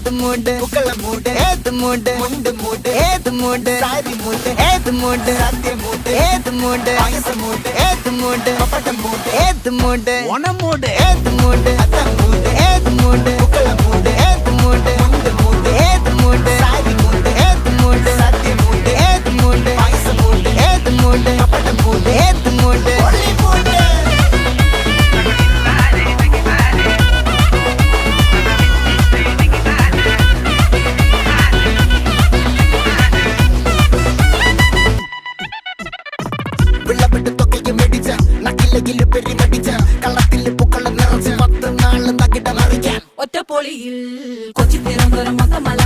ഏത് മൂട് പുക്കള മൂട് ഏത് മൂട് മുണ്ട് മൂട് ഏത് മൂട് സാരി മൂട് ഏത് മൂട് സദ്യ മൂട് ഏത് മൂട് പായസ മൂട് ഏത് മൂട് പപ്പടം മൂട് ഏത് മൂട് ഓണം മൂട് ഏത് മൂട് അത്തം മൂട് ഏത് മൂട് പുക്കള മൂട് ഏത് മൂട് മുണ്ട് മൂട് ഏത് മൂട് സാരി മൂട് ഏത് മൂട് സദ്യ മൂട് ഏത് മൂട് പായസ മൂട് ഏത് മൂട് പപ്പടം മൂട് ഏത് മൂട് ഒളി മൂട് വിളവെട്ട് തൊക്കയും മേടിച്ച നക്കിലകില് പെരുമടിച്ച കള്ളത്തില് പൂക്കളം നിറച്ച് 10 നാള് തകിട മറിക്കാൻ ഒറ്റപ്പൊളിയിൽ കൊച്ചി തിരുവനന്തപുരം മൊത്തമല